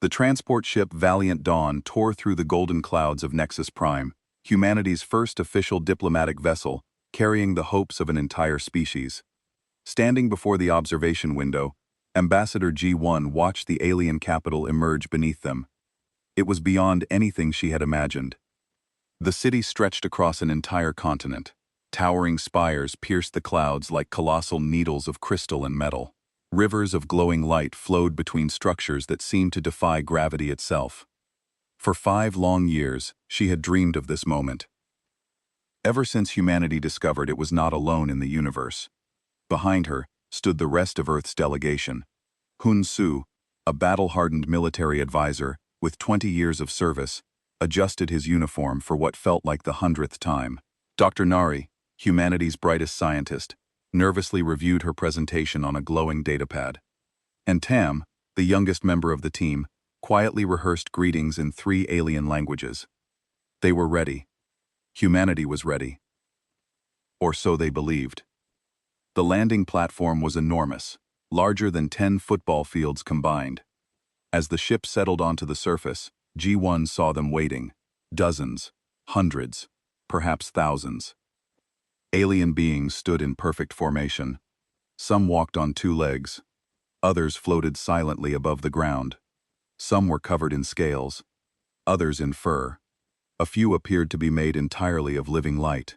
The transport ship Valiant Dawn tore through the golden clouds of Nexus Prime, humanity's first official diplomatic vessel, carrying the hopes of an entire species. Standing before the observation window, Ambassador G1 watched the alien capital emerge beneath them. It was beyond anything she had imagined. The city stretched across an entire continent. Towering spires pierced the clouds like colossal needles of crystal and metal. Rivers of glowing light flowed between structures that seemed to defy gravity itself. For 5 long years, she had dreamed of this moment. Ever since humanity discovered it was not alone in the universe. Behind her stood the rest of Earth's delegation. Hun Su, a battle-hardened military advisor with 20 years of service, adjusted his uniform for what felt like the 100th time. Dr. Nari, humanity's brightest scientist, nervously reviewed her presentation on a glowing datapad. And Tam, the youngest member of the team, quietly rehearsed greetings in 3 alien languages. They were ready. Humanity was ready. Or so they believed. The landing platform was enormous, larger than 10 football fields combined. As the ship settled onto the surface, G1 saw them waiting. Dozens, hundreds, perhaps thousands. Alien beings stood in perfect formation. Some walked on 2 legs. Others floated silently above the ground. Some were covered in scales. Others in fur. A few appeared to be made entirely of living light.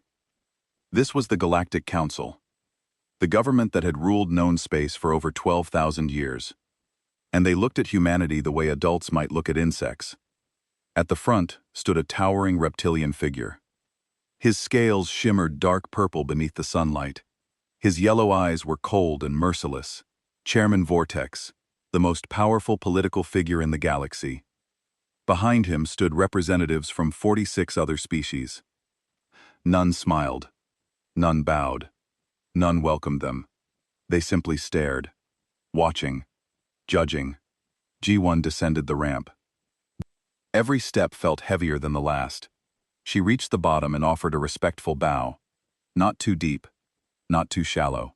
This was the Galactic Council, the government that had ruled known space for over 12,000 years. And they looked at humanity the way adults might look at insects. At the front stood a towering reptilian figure. His scales shimmered dark purple beneath the sunlight. His yellow eyes were cold and merciless. Chairman Vortex, the most powerful political figure in the galaxy. Behind him stood representatives from 46 other species. None smiled. None bowed. None welcomed them. They simply stared, watching, judging. G1 descended the ramp. Every step felt heavier than the last. She reached the bottom and offered a respectful bow. Not too deep, not too shallow.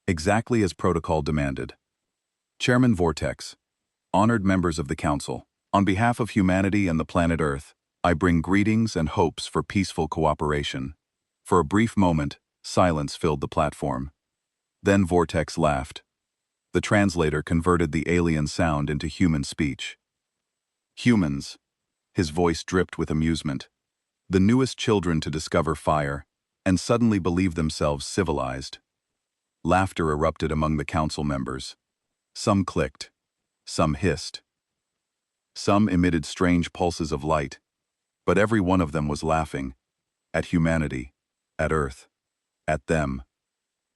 Exactly as protocol demanded. Chairman Vortex, honored members of the Council, on behalf of humanity and the planet Earth, I bring greetings and hopes for peaceful cooperation. For a brief moment, silence filled the platform. Then Vortex laughed. The translator converted the alien sound into human speech. Humans. His voice dripped with amusement. The newest children to discover fire, and suddenly believe themselves civilized. Laughter erupted among the council members. Some clicked. Some hissed. Some emitted strange pulses of light. But every one of them was laughing. At humanity. At Earth. At them.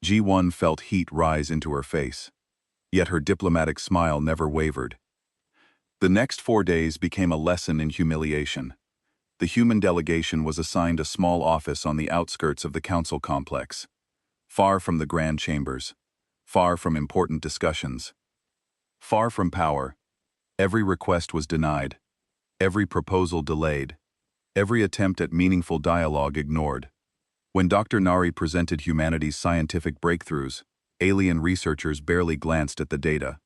G1 felt heat rise into her face. Yet her diplomatic smile never wavered. The next 4 days became a lesson in humiliation. The human delegation was assigned a small office on the outskirts of the council complex. Far from the grand chambers. Far from important discussions. Far from power. Every request was denied. Every proposal delayed. Every attempt at meaningful dialogue ignored. When Dr. Nari presented humanity's scientific breakthroughs, alien researchers barely glanced at the data.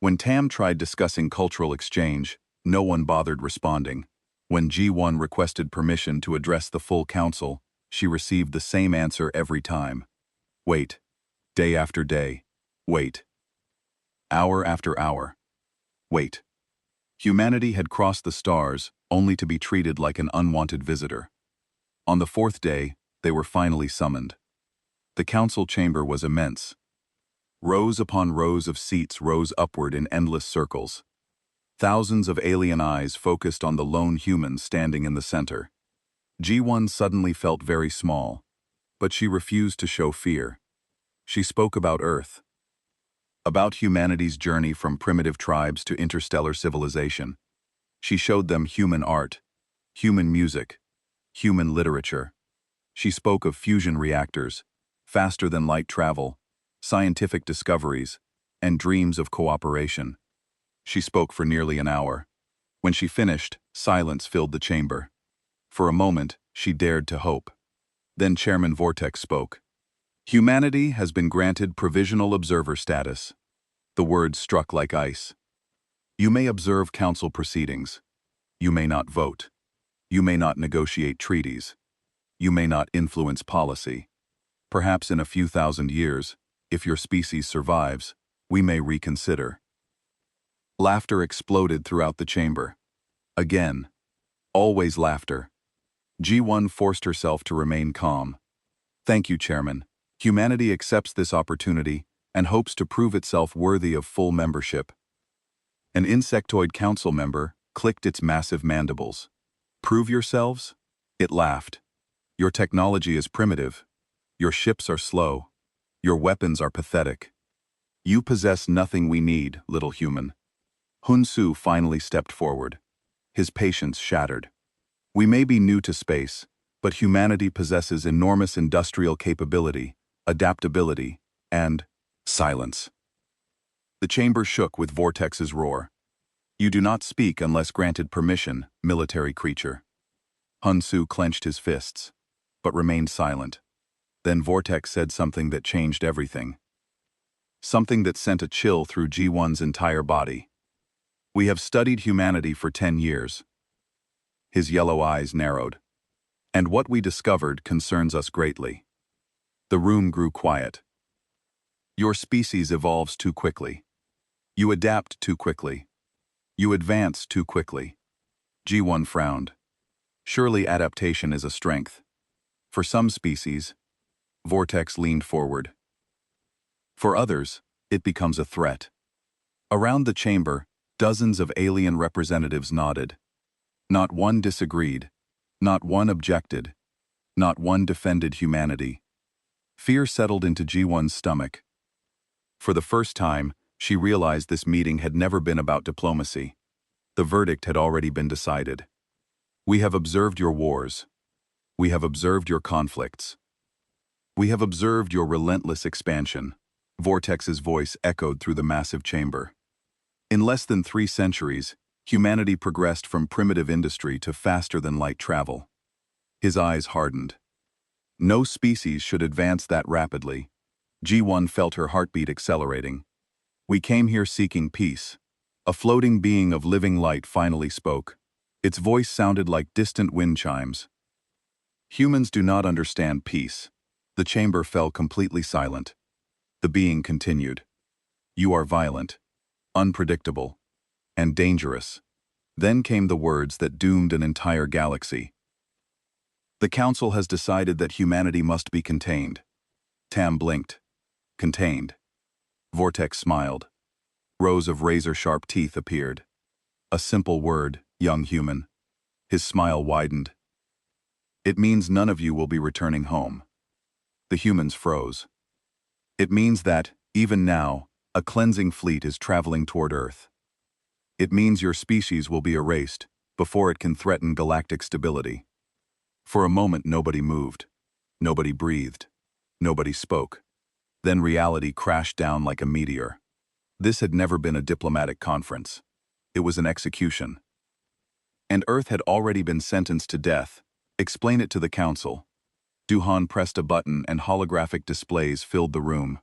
When Tam tried discussing cultural exchange, no one bothered responding. When G1 requested permission to address the full council, she received the same answer every time. Wait. Day after day. Wait. Hour after hour. Wait. Humanity had crossed the stars, only to be treated like an unwanted visitor. On the 4th day, they were finally summoned. The council chamber was immense. Rows upon rows of seats rose upward in endless circles. Thousands of alien eyes focused on the lone human standing in the center. G1 suddenly felt very small, but she refused to show fear. She spoke about Earth. About humanity's journey from primitive tribes to interstellar civilization. She showed them human art, human music, human literature. She spoke of fusion reactors, faster than light travel, scientific discoveries, and dreams of cooperation. She spoke for nearly an hour. When she finished, silence filled the chamber. For a moment, she dared to hope. Then Chairman Vortex spoke. Humanity has been granted provisional observer status. The words struck like ice. You may observe council proceedings. You may not vote. You may not negotiate treaties. You may not influence policy. Perhaps in a few thousand years, if your species survives, we may reconsider. Laughter exploded throughout the chamber. Again. Always laughter. G1 forced herself to remain calm. Thank you, Chairman. Humanity accepts this opportunity and hopes to prove itself worthy of full membership. An insectoid council member clicked its massive mandibles. Prove yourselves? It laughed. Your technology is primitive. Your ships are slow. Your weapons are pathetic. You possess nothing we need, little human. Hun Su finally stepped forward. His patience shattered. We may be new to space, but humanity possesses enormous industrial capability, adaptability, and silence. The chamber shook with Vortex's roar. You do not speak unless granted permission, military creature. Hun Su clenched his fists, but remained silent. Then Vortex said something that changed everything. Something that sent a chill through G1's entire body. We have studied humanity for 10 years. His yellow eyes narrowed. And what we discovered concerns us greatly. The room grew quiet. Your species evolves too quickly. You adapt too quickly. You advance too quickly. G1 frowned. Surely adaptation is a strength. For some species, Vortex leaned forward. For others, it becomes a threat. Around the chamber, dozens of alien representatives nodded. Not one disagreed. Not one objected. Not one defended humanity. Fear settled into G1's stomach. For the first time, she realized this meeting had never been about diplomacy. The verdict had already been decided. We have observed your wars. We have observed your conflicts. We have observed your relentless expansion. Vortex's voice echoed through the massive chamber. In less than 3 centuries, humanity progressed from primitive industry to faster-than-light travel. His eyes hardened. No species should advance that rapidly. G1 felt her heartbeat accelerating. We came here seeking peace. A floating being of living light finally spoke. Its voice sounded like distant wind chimes. Humans do not understand peace. The chamber fell completely silent. The being continued. You are violent, unpredictable, and dangerous. Then came the words that doomed an entire galaxy. The Council has decided that humanity must be contained. Tam blinked. Contained. Vortex smiled. Rows of razor-sharp teeth appeared. A simple word, young human. His smile widened. It means none of you will be returning home. The humans froze. It means that, even now, a cleansing fleet is traveling toward Earth. It means your species will be erased before it can threaten galactic stability. For a moment, nobody moved. Nobody breathed. Nobody spoke. Then reality crashed down like a meteor. This had never been a diplomatic conference. It was an execution. And Earth had already been sentenced to death. Explain it to the Council. Duhan pressed a button and holographic displays filled the room.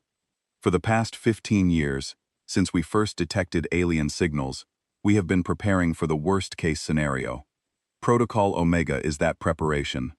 For the past 15 years, since we first detected alien signals, we have been preparing for the worst-case scenario. Protocol Omega is that preparation.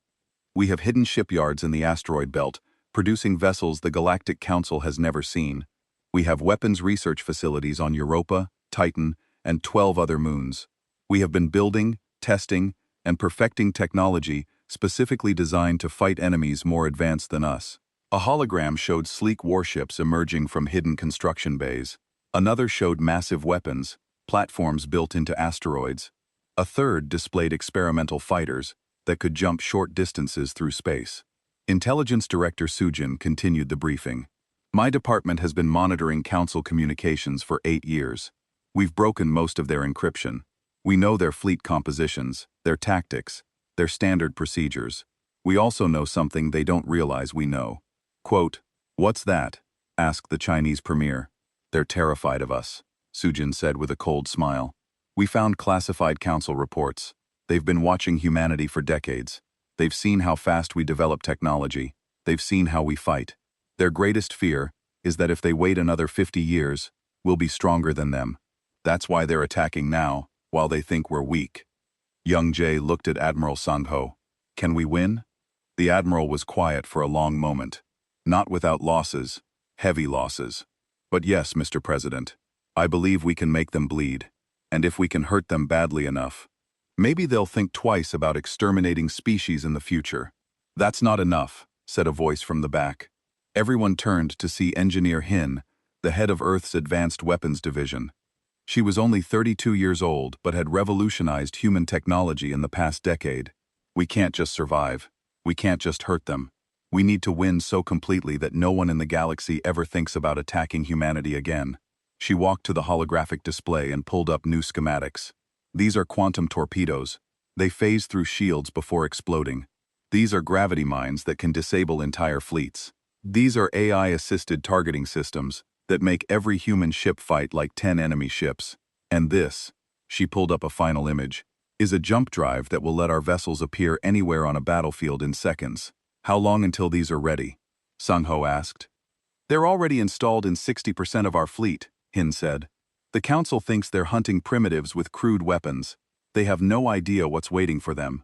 We have hidden shipyards in the asteroid belt, producing vessels the Galactic Council has never seen. We have weapons research facilities on Europa, Titan, and 12 other moons. We have been building, testing, and perfecting technology specifically designed to fight enemies more advanced than us. A hologram showed sleek warships emerging from hidden construction bays. Another showed massive weapons, platforms built into asteroids. A third displayed experimental fighters that could jump short distances through space. Intelligence Director Sujin continued the briefing. My department has been monitoring Council communications for 8 years. We've broken most of their encryption. We know their fleet compositions, their tactics, their standard procedures. We also know something they don't realize we know. Quote, "What's that?" asked the Chinese premier. "They're terrified of us," Sujin said with a cold smile. "We found classified Council reports. They've been watching humanity for decades. They've seen how fast we develop technology. They've seen how we fight. Their greatest fear is that if they wait another 50 years, we'll be stronger than them. That's why they're attacking now, while they think we're weak. Young Jae looked at Admiral Sang-ho. Can we win? The Admiral was quiet for a long moment. Not without losses, heavy losses. But yes, Mr. President, I believe we can make them bleed. And if we can hurt them badly enough, maybe they'll think twice about exterminating species in the future. That's not enough, said a voice from the back. Everyone turned to see Engineer Hin, the head of Earth's Advanced Weapons Division. She was only 32 years old but had revolutionized human technology in the past decade. We can't just survive. We can't just hurt them. We need to win so completely that no one in the galaxy ever thinks about attacking humanity again. She walked to the holographic display and pulled up new schematics. These are quantum torpedoes. They phase through shields before exploding. These are gravity mines that can disable entire fleets. These are AI-assisted targeting systems that make every human ship fight like 10 enemy ships. And this, she pulled up a final image, is a jump drive that will let our vessels appear anywhere on a battlefield in seconds. How long until these are ready? Sang-ho asked. They're already installed in 60% of our fleet, Hin said. The Council thinks they're hunting primitives with crude weapons. They have no idea what's waiting for them.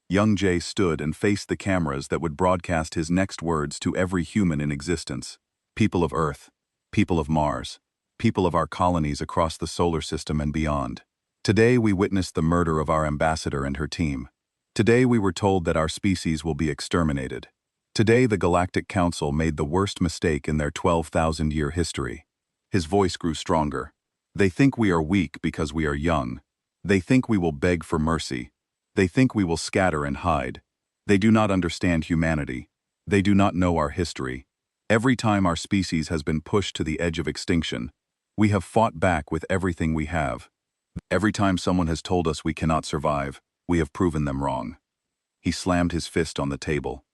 Young Jae stood and faced the cameras that would broadcast his next words to every human in existence. People of Earth. People of Mars. People of our colonies across the solar system and beyond. Today we witnessed the murder of our ambassador and her team. Today we were told that our species will be exterminated. Today the Galactic Council made the worst mistake in their 12,000-year history. His voice grew stronger. They think we are weak because we are young. They think we will beg for mercy. They think we will scatter and hide. They do not understand humanity. They do not know our history. Every time our species has been pushed to the edge of extinction, we have fought back with everything we have. Every time someone has told us we cannot survive, we have proven them wrong. He slammed his fist on the table.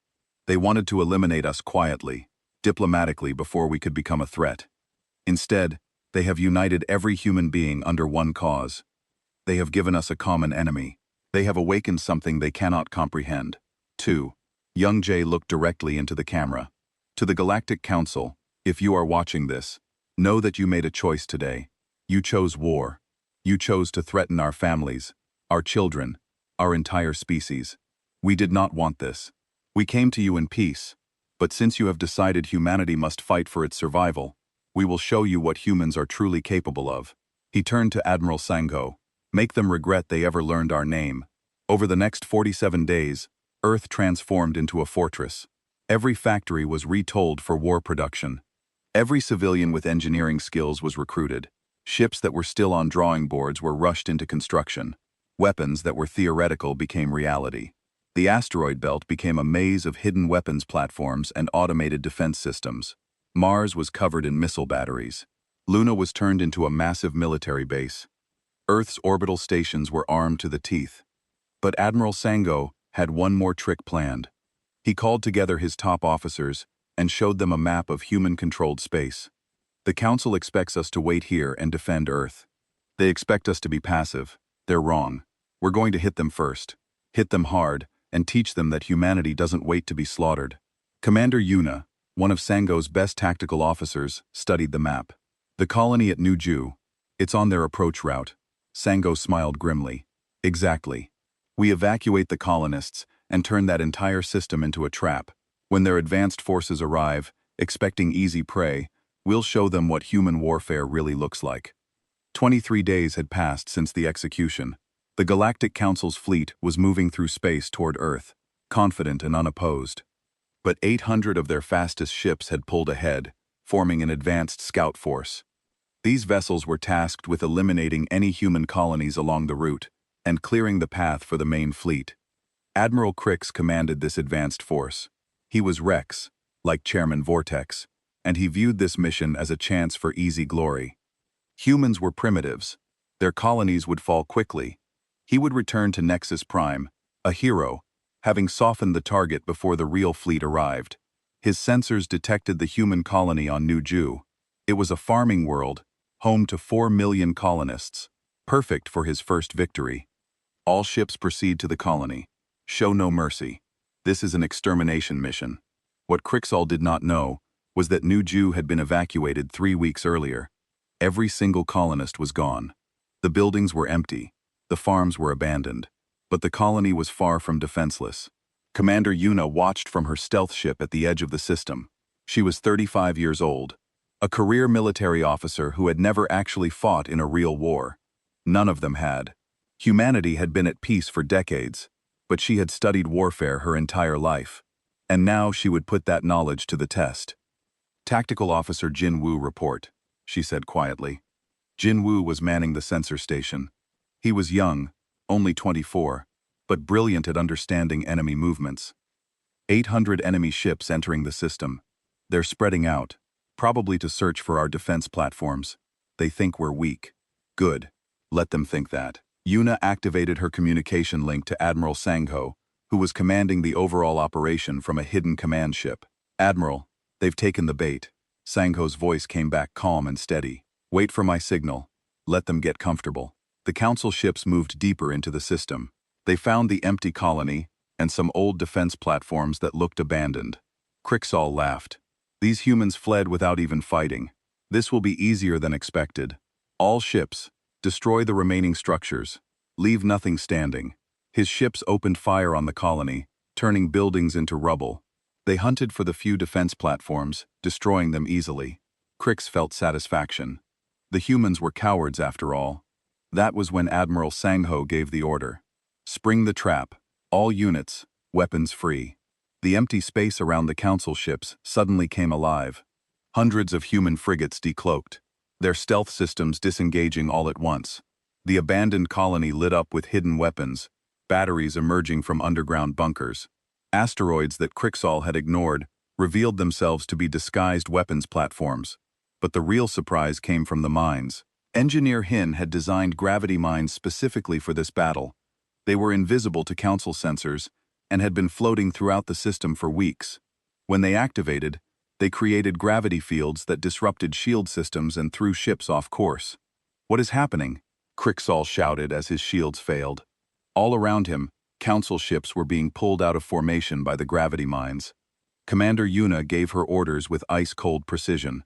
They wanted to eliminate us quietly, diplomatically before we could become a threat. Instead, they have united every human being under one cause. They have given us a common enemy. They have awakened something they cannot comprehend. 2. Young Jae looked directly into the camera. To the Galactic Council, if you are watching this, know that you made a choice today. You chose war. You chose to threaten our families, our children, our entire species. We did not want this. We came to you in peace. But since you have decided humanity must fight for its survival, we will show you what humans are truly capable of. He turned to Admiral Sang-ho. Make them regret they ever learned our name. Over the next 47 days, Earth transformed into a fortress. Every factory was retooled for war production. Every civilian with engineering skills was recruited. Ships that were still on drawing boards were rushed into construction. Weapons that were theoretical became reality. The asteroid belt became a maze of hidden weapons platforms and automated defense systems. Mars was covered in missile batteries. Luna was turned into a massive military base. Earth's orbital stations were armed to the teeth. But Admiral Sang-ho had one more trick planned. He called together his top officers and showed them a map of human-controlled space. The Council expects us to wait here and defend Earth. They expect us to be passive. They're wrong. We're going to hit them first. Hit them hard, and teach them that humanity doesn't wait to be slaughtered. Commander Yuna, one of Sang-ho's best tactical officers, studied the map. The colony at Nuju. It's on their approach route. Sang-ho smiled grimly. Exactly. We evacuate the colonists and turn that entire system into a trap. When their advanced forces arrive, expecting easy prey, we'll show them what human warfare really looks like. 23 days had passed since the execution. The Galactic Council's fleet was moving through space toward Earth, confident and unopposed. But 800 of their fastest ships had pulled ahead, forming an advanced scout force. These vessels were tasked with eliminating any human colonies along the route and clearing the path for the main fleet. Admiral Crix commanded this advanced force. He was Rex, like Chairman Vortex, and he viewed this mission as a chance for easy glory. Humans were primitives. Their colonies would fall quickly. He would return to Nexus Prime, a hero, having softened the target before the real fleet arrived. His sensors detected the human colony on Nuju. It was a farming world, home to 4 million colonists, perfect for his first victory. All ships proceed to the colony. Show no mercy. This is an extermination mission. What Crixall did not know was that Nuju had been evacuated 3 weeks earlier. Every single colonist was gone. The buildings were empty. The farms were abandoned. But the colony was far from defenseless. Commander Yuna watched from her stealth ship at the edge of the system. She was 35 years old, a career military officer who had never actually fought in a real war. None of them had. Humanity had been at peace for decades, but she had studied warfare her entire life. And now she would put that knowledge to the test. Tactical Officer Jin Woo report, she said quietly. Jin Woo was manning the sensor station. He was young, only 24, but brilliant at understanding enemy movements. 800 enemy ships entering the system. They're spreading out, probably to search for our defense platforms. They think we're weak. Good. Let them think that. Yuna activated her communication link to Admiral Sangho, who was commanding the overall operation from a hidden command ship. Admiral, they've taken the bait. Sangho's voice came back calm and steady. Wait for my signal. Let them get comfortable. The council ships moved deeper into the system. They found the empty colony and some old defense platforms that looked abandoned. Crixall laughed. These humans fled without even fighting. This will be easier than expected. All ships, destroy the remaining structures. Leave nothing standing. His ships opened fire on the colony, turning buildings into rubble. They hunted for the few defense platforms, destroying them easily. Crix felt satisfaction. The humans were cowards after all. That was when Admiral Sangho gave the order. Spring the trap. All units, weapons free. The empty space around the council ships suddenly came alive. Hundreds of human frigates decloaked, their stealth systems disengaging all at once. The abandoned colony lit up with hidden weapons, batteries emerging from underground bunkers. Asteroids that Crixall had ignored revealed themselves to be disguised weapons platforms. But the real surprise came from the mines. Engineer Hin had designed gravity mines specifically for this battle. They were invisible to council sensors and had been floating throughout the system for weeks. When they activated, they created gravity fields that disrupted shield systems and threw ships off course. What is happening? Crixall shouted as his shields failed. All around him, council ships were being pulled out of formation by the gravity mines. Commander Yuna gave her orders with ice-cold precision.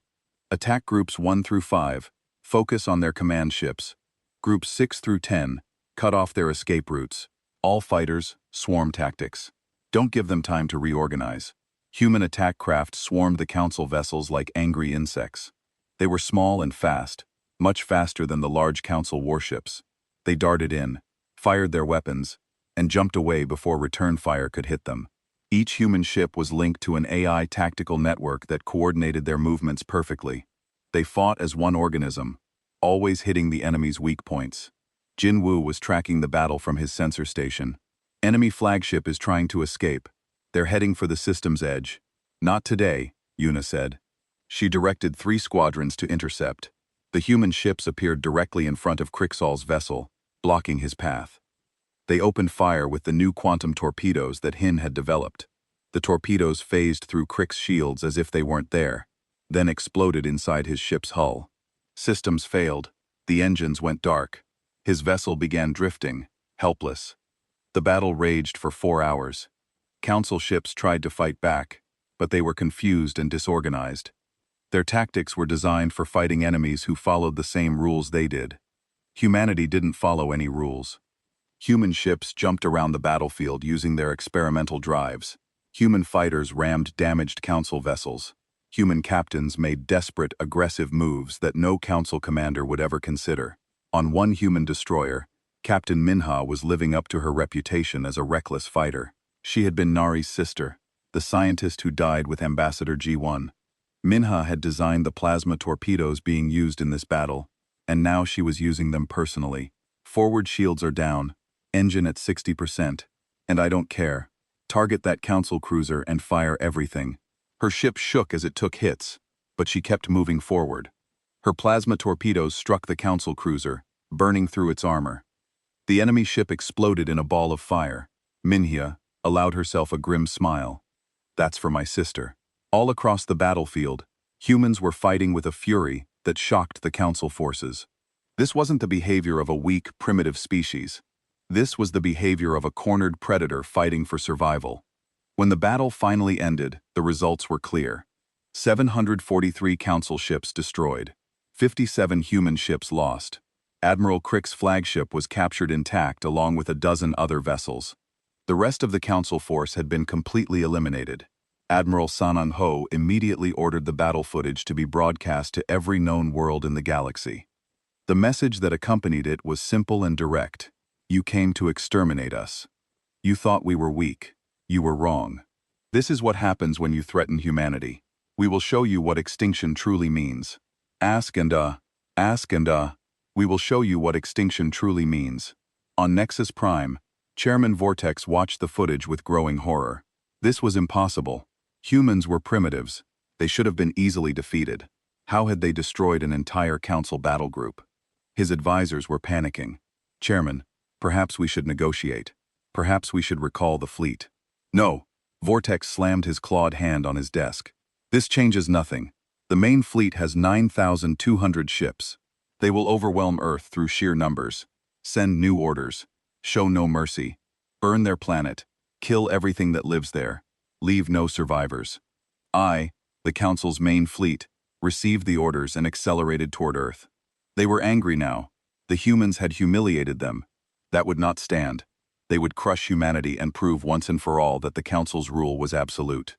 Attack Groups 1 through 5, focus on their command ships. Groups 6 through 10, cut off their escape routes. All fighters, swarm tactics. Don't give them time to reorganize. Human attack craft swarmed the council vessels like angry insects. They were small and fast, much faster than the large council warships. They darted in, fired their weapons, and jumped away before return fire could hit them. Each human ship was linked to an AI tactical network that coordinated their movements perfectly. They fought as one organism, always hitting the enemy's weak points. Jin Woo was tracking the battle from his sensor station. Enemy flagship is trying to escape. They're heading for the system's edge. Not today, Yuna said. She directed 3 squadrons to intercept. The human ships appeared directly in front of Crixall's vessel, blocking his path. They opened fire with the new quantum torpedoes that Hin had developed. The torpedoes phased through Crix's shields as if they weren't there, then exploded inside his ship's hull. Systems failed. The engines went dark. His vessel began drifting, helpless. The battle raged for 4 hours. Council ships tried to fight back, but they were confused and disorganized. Their tactics were designed for fighting enemies who followed the same rules they did. Humanity didn't follow any rules. Human ships jumped around the battlefield using their experimental drives. Human fighters rammed damaged council vessels. Human captains made desperate, aggressive moves that no council commander would ever consider. On one human destroyer, Captain Minha was living up to her reputation as a reckless fighter. She had been Nari's sister, the scientist who died with Ambassador G1. Minha had designed the plasma torpedoes being used in this battle, and now she was using them personally. Forward shields are down, engine at 60%, and I don't care. Target that council cruiser and fire everything. Her ship shook as it took hits, but she kept moving forward. Her plasma torpedoes struck the council cruiser, burning through its armor. The enemy ship exploded in a ball of fire. Minhia allowed herself a grim smile. That's for my sister. All across the battlefield, humans were fighting with a fury that shocked the council forces. This wasn't the behavior of a weak, primitive species. This was the behavior of a cornered predator fighting for survival. When the battle finally ended, the results were clear. 743 council ships destroyed. 57 human ships lost. Admiral Crick's flagship was captured intact along with a dozen other vessels. The rest of the Council force had been completely eliminated. Admiral Sanan Ho immediately ordered the battle footage to be broadcast to every known world in the galaxy. The message that accompanied it was simple and direct. You came to exterminate us. You thought we were weak. You were wrong. This is what happens when you threaten humanity. We will show you what extinction truly means. Ask and we will show you what extinction truly means. On Nexus Prime, Chairman Vortex watched the footage with growing horror. This was impossible. Humans were primitives. They should have been easily defeated. How had they destroyed an entire council battle group? His advisors were panicking. Chairman, perhaps we should negotiate. Perhaps we should recall the fleet. No. Vortex slammed his clawed hand on his desk. This changes nothing. The main fleet has 9,200 ships. They will overwhelm Earth through sheer numbers. Send new orders. Show no mercy. Burn their planet. Kill everything that lives there. Leave no survivors. I, the Council's main fleet, received the orders and accelerated toward Earth. They were angry now. The humans had humiliated them. That would not stand. They would crush humanity and prove once and for all that the Council's rule was absolute.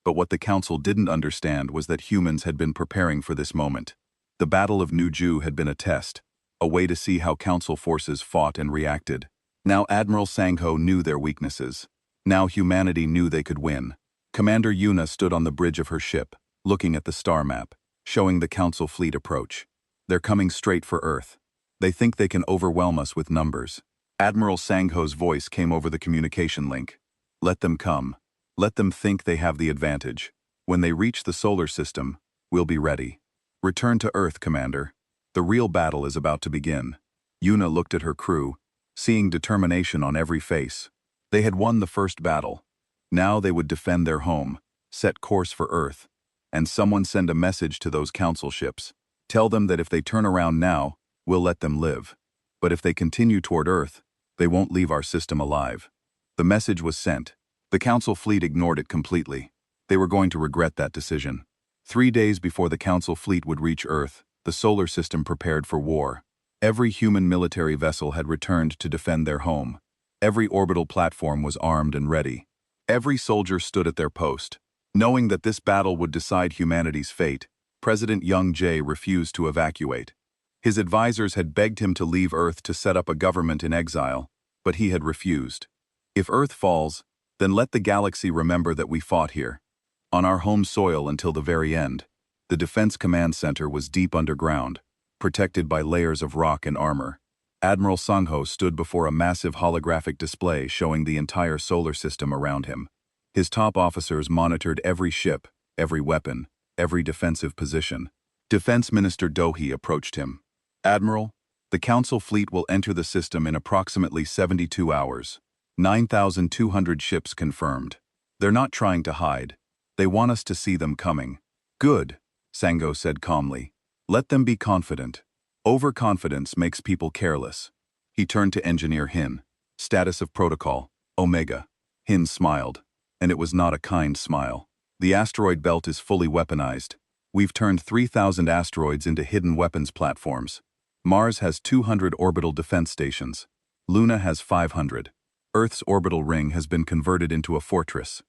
But what the Council didn't understand was that humans had been preparing for this moment. The Battle of New Ju had been a test, a way to see how Council forces fought and reacted. Now Admiral Sangho knew their weaknesses. Now humanity knew they could win. Commander Yuna stood on the bridge of her ship, looking at the star map, showing the Council fleet approach. They're coming straight for Earth. They think they can overwhelm us with numbers. Admiral Sangho's voice came over the communication link. Let them come. Let them think they have the advantage. When they reach the solar system, we'll be ready. Return to Earth, Commander. The real battle is about to begin. Yuna looked at her crew, seeing determination on every face. They had won the first battle. Now they would defend their home, set course for Earth. And someone send a message to those council ships. Tell them that if they turn around now, we'll let them live. But if they continue toward Earth, they won't leave our system alive. The message was sent. The Council fleet ignored it completely. They were going to regret that decision. 3 days before the Council fleet would reach Earth, the solar system prepared for war. Every human military vessel had returned to defend their home. Every orbital platform was armed and ready. Every soldier stood at their post. Knowing that this battle would decide humanity's fate, President Young Jae refused to evacuate. His advisors had begged him to leave Earth to set up a government in exile, but he had refused. If Earth falls, then let the galaxy remember that we fought here. On our home soil until the very end, the Defense Command Center was deep underground, protected by layers of rock and armor. Admiral Sangho stood before a massive holographic display showing the entire solar system around him. His top officers monitored every ship, every weapon, every defensive position. Defense Minister Dohee approached him. Admiral, the Council fleet will enter the system in approximately 72 hours. 9,200 ships confirmed. They're not trying to hide. They want us to see them coming. Good, Sangho said calmly. Let them be confident. Overconfidence makes people careless. He turned to Engineer Hin. Status of protocol, Omega. Hin smiled, and it was not a kind smile. The asteroid belt is fully weaponized. We've turned 3,000 asteroids into hidden weapons platforms. Mars has 200 orbital defense stations. Luna has 500. Earth's orbital ring has been converted into a fortress.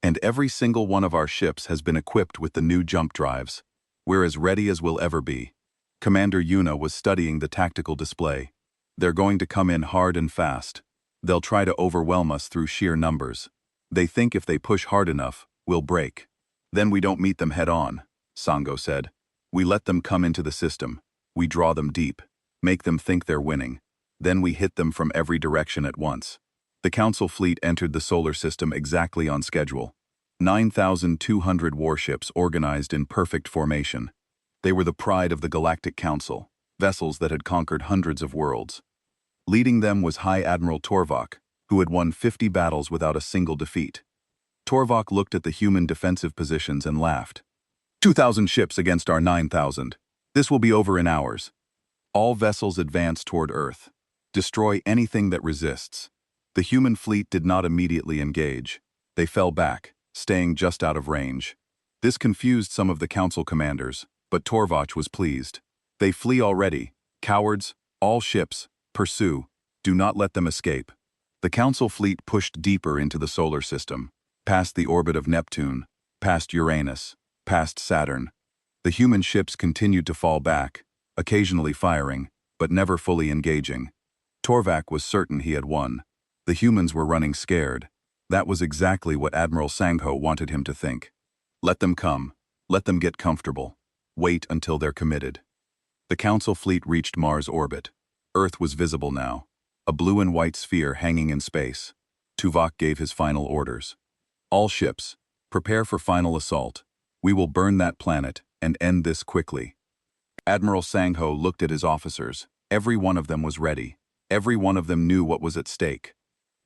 And every single one of our ships has been equipped with the new jump drives. We're as ready as we'll ever be. Commander Yuna was studying the tactical display. They're going to come in hard and fast. They'll try to overwhelm us through sheer numbers. They think if they push hard enough, we'll break. Then we don't meet them head-on, Sangho said. We let them come into the system. We draw them deep, make them think they're winning. Then we hit them from every direction at once. The Council fleet entered the solar system exactly on schedule. 9,200 warships organized in perfect formation. They were the pride of the Galactic Council, vessels that had conquered hundreds of worlds. Leading them was High Admiral Torvok, who had won 50 battles without a single defeat. Torvok looked at the human defensive positions and laughed. 2,000 ships against our 9,000. This will be over in hours. All vessels advance toward Earth. Destroy anything that resists. The human fleet did not immediately engage. They fell back, staying just out of range. This confused some of the Council commanders, but Torvok was pleased. They flee already. Cowards, All ships, pursue. Do not let them escape. The Council fleet pushed deeper into the solar system, past the orbit of Neptune, past Uranus, past Saturn. The human ships continued to fall back, occasionally firing, but never fully engaging. Torvak was certain he had won. The humans were running scared. That was exactly what Admiral Sangho wanted him to think. Let them come. Let them get comfortable. Wait until they're committed. The Council fleet reached Mars' orbit. Earth was visible now, a blue and white sphere hanging in space. Tuvok gave his final orders. All ships, prepare for final assault. We will burn that planet and end this quickly. Admiral Sangho looked at his officers. Every one of them was ready. Every one of them knew what was at stake.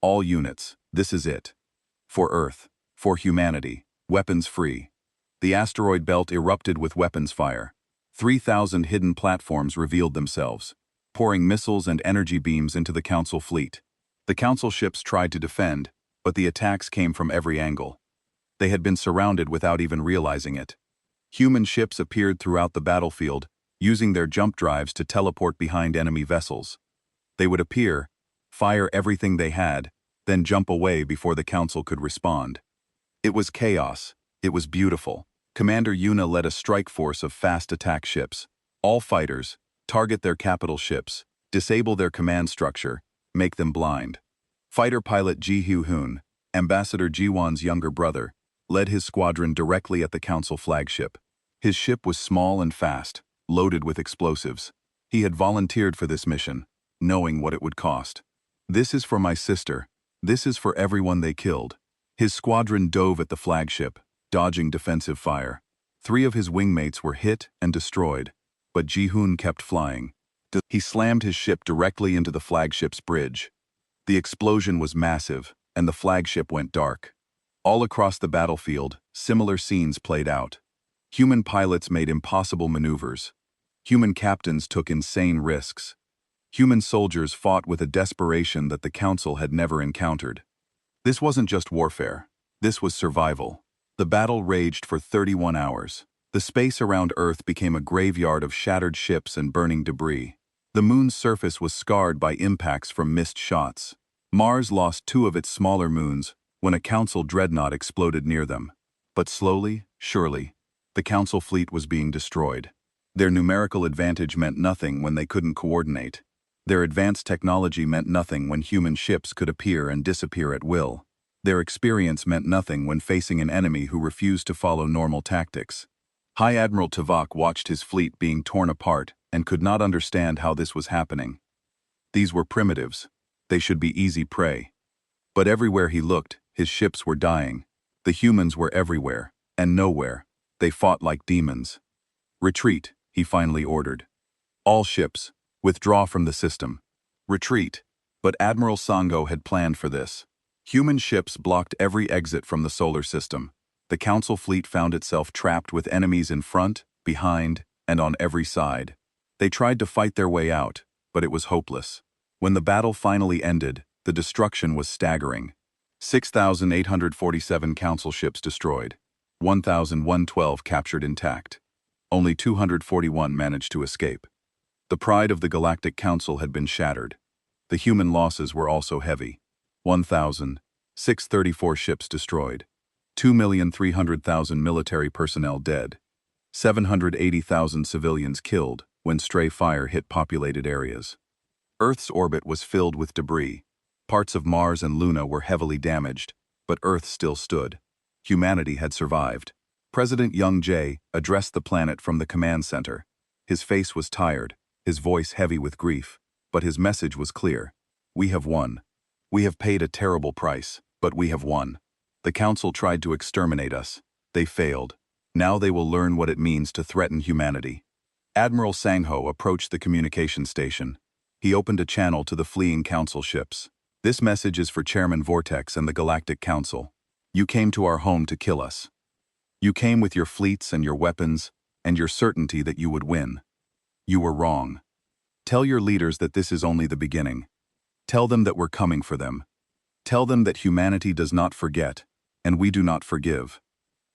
All units, this is it. For Earth, for humanity, weapons free. The asteroid belt erupted with weapons fire. 3,000 hidden platforms revealed themselves, pouring missiles and energy beams into the Council fleet. The Council ships tried to defend, but the attacks came from every angle. They had been surrounded without even realizing it. Human ships appeared throughout the battlefield, using their jump drives to teleport behind enemy vessels. They would appear, fire everything they had, then jump away before the Council could respond. It was chaos. It was beautiful. Commander Yuna led a strike force of fast attack ships. All fighters, target their capital ships, disable their command structure, make them blind. Fighter pilot Ji Hoo-hoon, Ambassador Ji-won's younger brother, led his squadron directly at the Council flagship. His ship was small and fast, loaded with explosives. He had volunteered for this mission, knowing what it would cost. This is for my sister. This is for everyone they killed. His squadron dove at the flagship, dodging defensive fire. 3 of his wingmates were hit and destroyed, but Ji-hoon kept flying. He slammed his ship directly into the flagship's bridge. The explosion was massive, and the flagship went dark. All across the battlefield, similar scenes played out. Human pilots made impossible maneuvers. Human captains took insane risks. Human soldiers fought with a desperation that the Council had never encountered. This wasn't just warfare. This was survival. The battle raged for 31 hours. The space around Earth became a graveyard of shattered ships and burning debris. The moon's surface was scarred by impacts from missed shots. Mars lost 2 of its smaller moons when a Council dreadnought exploded near them. But slowly, surely, the Council fleet was being destroyed. Their numerical advantage meant nothing when they couldn't coordinate. Their advanced technology meant nothing when human ships could appear and disappear at will. Their experience meant nothing when facing an enemy who refused to follow normal tactics. High Admiral Tuvok watched his fleet being torn apart and could not understand how this was happening. These were primitives. They should be easy prey. But everywhere he looked, his ships were dying. The humans were everywhere, and nowhere. They fought like demons. Retreat, he finally ordered. All ships, withdraw from the system. Retreat. But Admiral Sangho had planned for this. Human ships blocked every exit from the solar system. The Council fleet found itself trapped with enemies in front, behind, and on every side. They tried to fight their way out, but it was hopeless. When the battle finally ended, the destruction was staggering. 6,847 Council ships destroyed, 1,112 captured intact. Only 241 managed to escape. The pride of the Galactic Council had been shattered. The human losses were also heavy. 1,634 ships destroyed, 2,300,000 military personnel dead, 780,000 civilians killed when stray fire hit populated areas. Earth's orbit was filled with debris. Parts of Mars and Luna were heavily damaged, but Earth still stood. Humanity had survived. President Young Jae addressed the planet from the command center. His face was tired, his voice heavy with grief, but his message was clear. We have won. We have paid a terrible price, but we have won. The Council tried to exterminate us. They failed. Now they will learn what it means to threaten humanity. Admiral Sangho approached the communication station. He opened a channel to the fleeing Council ships. This message is for Chairman Vortex and the Galactic Council. You came to our home to kill us. You came with your fleets and your weapons, and your certainty that you would win. You were wrong. Tell your leaders that this is only the beginning. Tell them that we're coming for them. Tell them that humanity does not forget, and we do not forgive.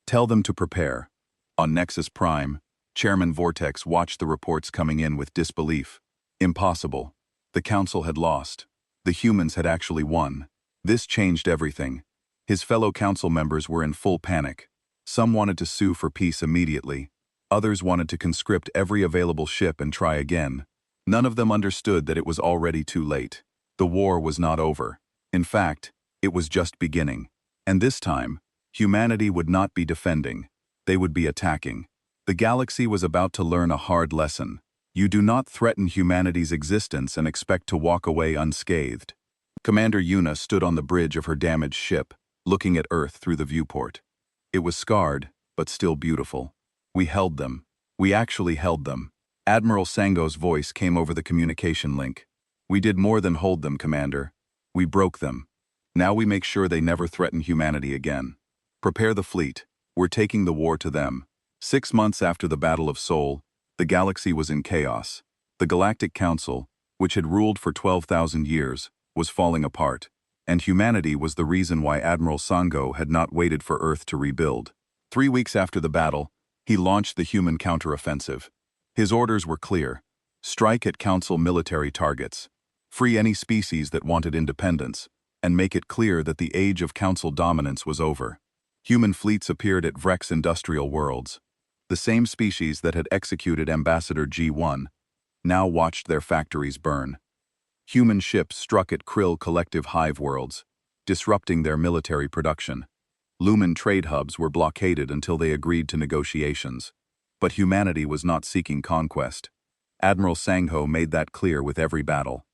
Tell them to prepare. On Nexus Prime, Chairman Vortex watched the reports coming in with disbelief. Impossible. The Council had lost. The humans had actually won. This changed everything. His fellow Council members were in full panic. Some wanted to sue for peace immediately. Others wanted to conscript every available ship and try again. None of them understood that it was already too late. The war was not over. In fact, it was just beginning. And this time, humanity would not be defending. They would be attacking. The galaxy was about to learn a hard lesson. You do not threaten humanity's existence and expect to walk away unscathed. Commander Yuna stood on the bridge of her damaged ship, looking at Earth through the viewport. It was scarred, but still beautiful. We held them. We actually held them. Admiral Sango's voice came over the communication link. We did more than hold them, Commander. We broke them. Now we make sure they never threaten humanity again. Prepare the fleet. We're taking the war to them. 6 months after the Battle of Sol, the galaxy was in chaos. The Galactic Council, which had ruled for 12,000 years, was falling apart, and humanity was the reason why Admiral Sango had not waited for Earth to rebuild. 3 weeks after the battle, he launched the human counteroffensive. His orders were clear: strike at Council military targets, free any species that wanted independence, and make it clear that the age of Council dominance was over. Human fleets appeared at Vreck's industrial worlds. The same species that had executed Ambassador G1 now watched their factories burn. Human ships struck at Krill collective hive worlds, disrupting their military production. Lumen trade hubs were blockaded until they agreed to negotiations. But humanity was not seeking conquest. Admiral Sangho made that clear with every battle.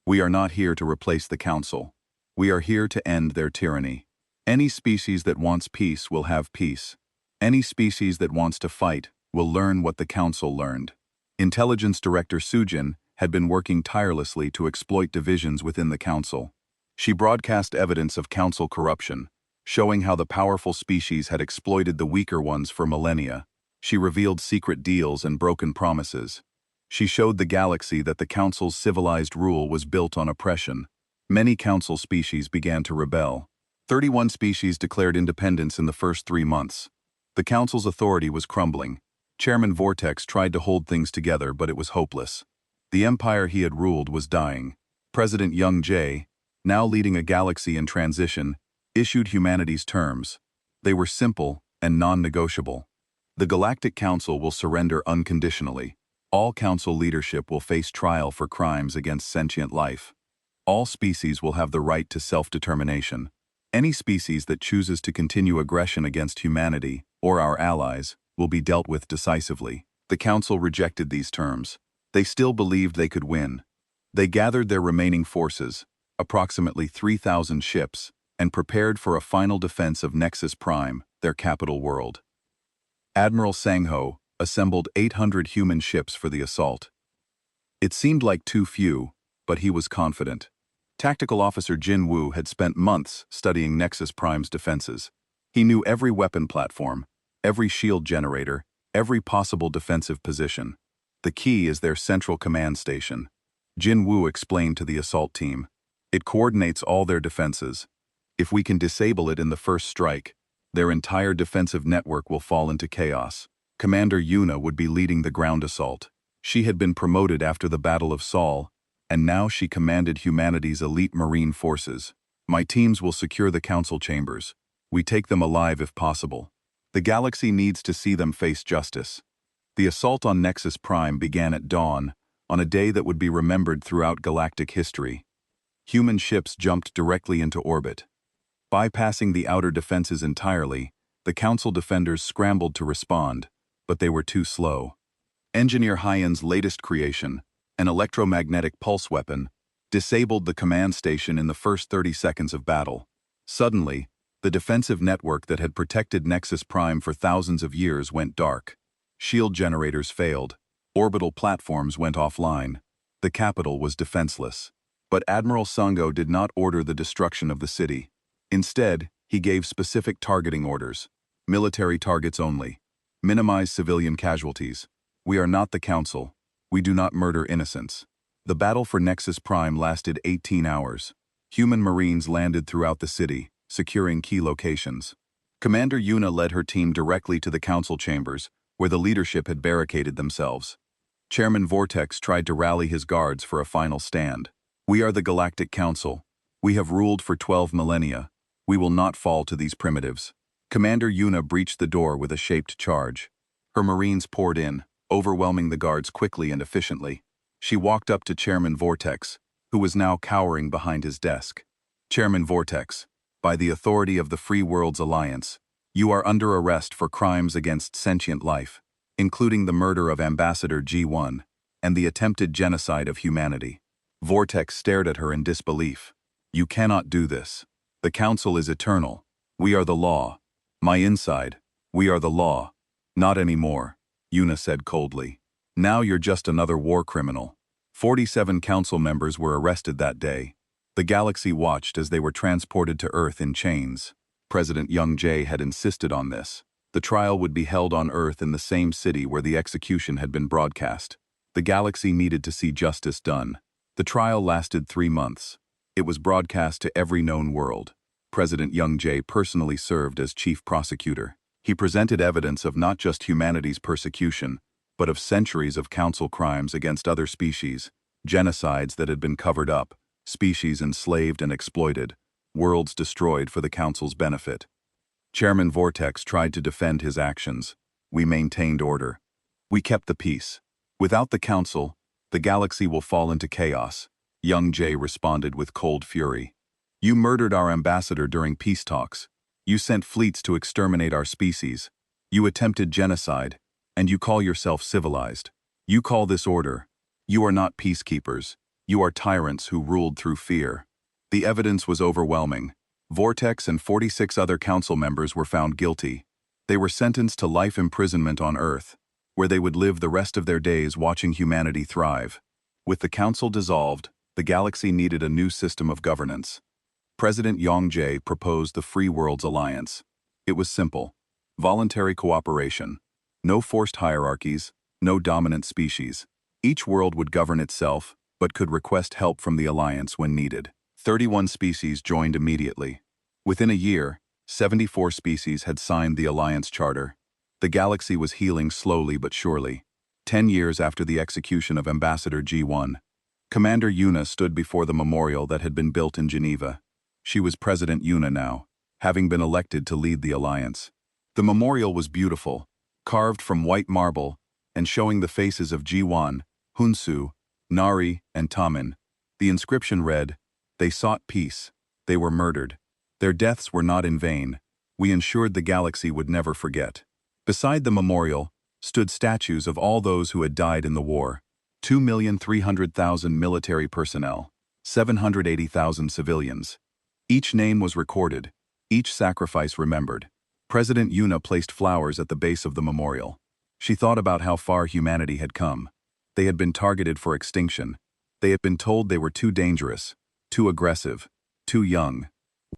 We are not here to replace the Council. We are here to end their tyranny. Any species that wants peace will have peace. Any species that wants to fight will learn what the Council learned. Intelligence Director Sujin had been working tirelessly to exploit divisions within the Council. She broadcast evidence of Council corruption, showing how the powerful species had exploited the weaker ones for millennia. She revealed secret deals and broken promises. She showed the galaxy that the Council's civilized rule was built on oppression. Many Council species began to rebel. 31 species declared independence in the first 3 months. The Council's authority was crumbling. Chairman Vortex tried to hold things together, but it was hopeless. The empire he had ruled was dying. President Young Jae, now leading a galaxy in transition, issued humanity's terms. They were simple and non-negotiable. The Galactic Council will surrender unconditionally. All Council leadership will face trial for crimes against sentient life. All species will have the right to self-determination. Any species that chooses to continue aggression against humanity, or our allies, will be dealt with decisively. The Council rejected these terms. They still believed they could win. They gathered their remaining forces, approximately 3,000 ships, and prepared for a final defense of Nexus Prime, their capital world. Admiral Sangho assembled 800 human ships for the assault. It seemed like too few, but he was confident. Tactical Officer Jin Woo had spent months studying Nexus Prime's defenses. He knew every weapon platform, every shield generator, every possible defensive position. The key is their central command station. Jin Woo explained to the assault team. It coordinates all their defenses. If we can disable it in the first strike, their entire defensive network will fall into chaos. Commander Yuna would be leading the ground assault. She had been promoted after the Battle of Sol, and now she commanded humanity's elite marine forces. My teams will secure the Council chambers. We take them alive if possible. The galaxy needs to see them face justice. The assault on Nexus Prime began at dawn, on a day that would be remembered throughout galactic history. Human ships jumped directly into orbit. Bypassing the outer defenses entirely, the Council defenders scrambled to respond, but they were too slow. Engineer Hyen's latest creation, an electromagnetic pulse weapon, disabled the command station in the first 30 seconds of battle. Suddenly, the defensive network that had protected Nexus Prime for thousands of years went dark. Shield generators failed. Orbital platforms went offline. The capital was defenseless. But Admiral Sango did not order the destruction of the city. Instead, he gave specific targeting orders. Military targets only. Minimize civilian casualties. We are not the Council. We do not murder innocents. The battle for Nexus Prime lasted 18 hours. Human Marines landed throughout the city, securing key locations. Commander Yuna led her team directly to the Council chambers, where the leadership had barricaded themselves. Chairman Vortex tried to rally his guards for a final stand. "We are the Galactic Council. We have ruled for 12 millennia. We will not fall to these primitives." Commander Yuna breached the door with a shaped charge. Her Marines poured in, overwhelming the guards quickly and efficiently. She walked up to Chairman Vortex, who was now cowering behind his desk. "Chairman Vortex, by the authority of the Free Worlds Alliance, you are under arrest for crimes against sentient life, including the murder of Ambassador G1 and the attempted genocide of humanity." Vortex stared at her in disbelief. "You cannot do this. The Council is eternal. We are the law. My inside, we are the law." "Not anymore," Yuna said coldly. "Now you're just another war criminal." 47 Council members were arrested that day. The galaxy watched as they were transported to Earth in chains. President Young Jae had insisted on this. The trial would be held on Earth in the same city where the execution had been broadcast. The galaxy needed to see justice done. The trial lasted 3 months. It was broadcast to every known world. President Young Jae personally served as chief prosecutor. He presented evidence of not just humanity's persecution, but of centuries of council crimes against other species, genocides that had been covered up, species enslaved and exploited, worlds destroyed for the council's benefit. Chairman Vortex tried to defend his actions. "We maintained order. We kept the peace. Without the council, the galaxy will fall into chaos," Young Jae responded with cold fury. "You murdered our ambassador during peace talks. You sent fleets to exterminate our species. You attempted genocide, and you call yourself civilized. You call this order. You are not peacekeepers. You are tyrants who ruled through fear." The evidence was overwhelming. Vortex and 46 other council members were found guilty. They were sentenced to life imprisonment on Earth, where they would live the rest of their days watching humanity thrive. With the council dissolved, the galaxy needed a new system of governance. President Young Jae proposed the Free Worlds Alliance. It was simple: voluntary cooperation. No forced hierarchies, no dominant species. Each world would govern itself, but could request help from the alliance when needed. 31 species joined immediately. Within a year, 74 species had signed the alliance charter. The galaxy was healing slowly but surely. 10 years after the execution of Ambassador G1, Commander Yuna stood before the memorial that had been built in Geneva. She was President Yuna now, having been elected to lead the alliance. The memorial was beautiful, carved from white marble, and showing the faces of G1, Hunsu, Nari, and Tamin. The inscription read, "They sought peace. They were murdered. Their deaths were not in vain. We ensured the galaxy would never forget." Beside the memorial stood statues of all those who had died in the war. 2,300,000 military personnel, 780,000 civilians. Each name was recorded, each sacrifice remembered. President Yuna placed flowers at the base of the memorial. She thought about how far humanity had come. They had been targeted for extinction. They had been told they were too dangerous, too aggressive, too young.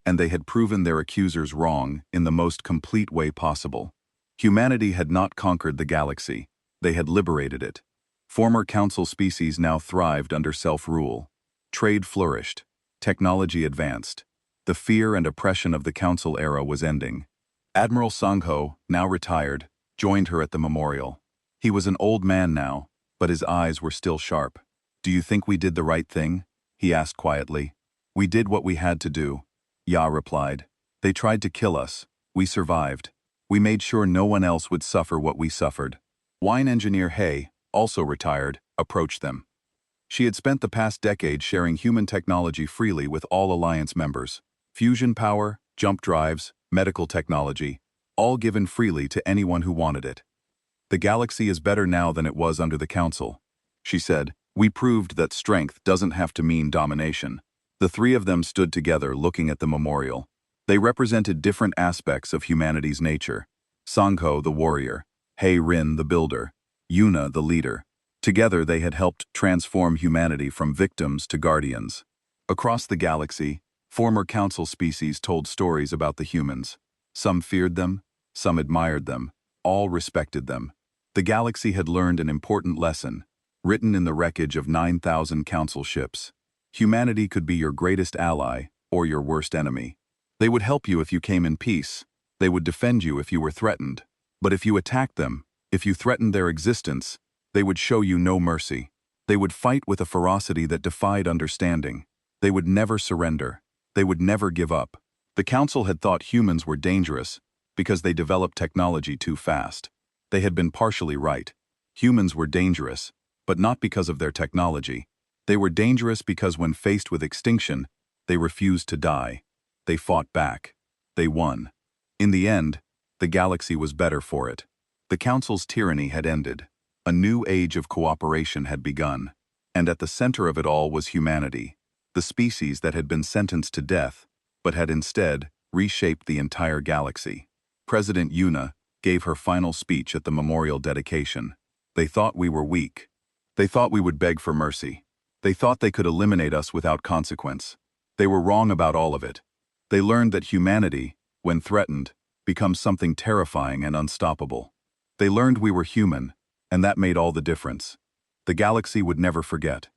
And they had proven their accusers wrong in the most complete way possible. Humanity had not conquered the galaxy. They had liberated it. Former council species now thrived under self-rule. Trade flourished. Technology advanced. The fear and oppression of the council era was ending. Admiral Sangho, now retired, joined her at the memorial. He was an old man now, but his eyes were still sharp. "Do you think we did the right thing?" he asked quietly. "We did what we had to do," Ya replied. "They tried to kill us. We survived. We made sure no one else would suffer what we suffered." Wine engineer Hay, also retired, approached them. She had spent the past decade sharing human technology freely with all Alliance members. Fusion power, jump drives, medical technology, all given freely to anyone who wanted it. "The galaxy is better now than it was under the Council," she said. "We proved that strength doesn't have to mean domination." The three of them stood together looking at the memorial. They represented different aspects of humanity's nature. Sangho, the warrior, Hei Rin, the builder, Yuna, the leader. Together they had helped transform humanity from victims to guardians. Across the galaxy, former council species told stories about the humans. Some feared them, some admired them, all respected them. The galaxy had learned an important lesson, written in the wreckage of 9,000 council ships. Humanity could be your greatest ally or your worst enemy. They would help you if you came in peace. They would defend you if you were threatened. But if you attacked them, if you threatened their existence, They would show you no mercy. They would fight with a ferocity that defied understanding. They would never surrender. They would never give up. The Council had thought humans were dangerous because they developed technology too fast. They had been partially right. Humans were dangerous, but not because of their technology. They were dangerous because when faced with extinction, they refused to die. They fought back. They won. In the end, the galaxy was better for it. The Council's tyranny had ended. A new age of cooperation had begun. And at the center of it all was humanity, the species that had been sentenced to death, but had instead reshaped the entire galaxy. President Yuna gave her final speech at the memorial dedication. They thought we were weak. They thought we would beg for mercy. They thought they could eliminate us without consequence. They were wrong about all of it. They learned that humanity, when threatened, becomes something terrifying and unstoppable. They learned we were human, and that made all the difference. The galaxy would never forget.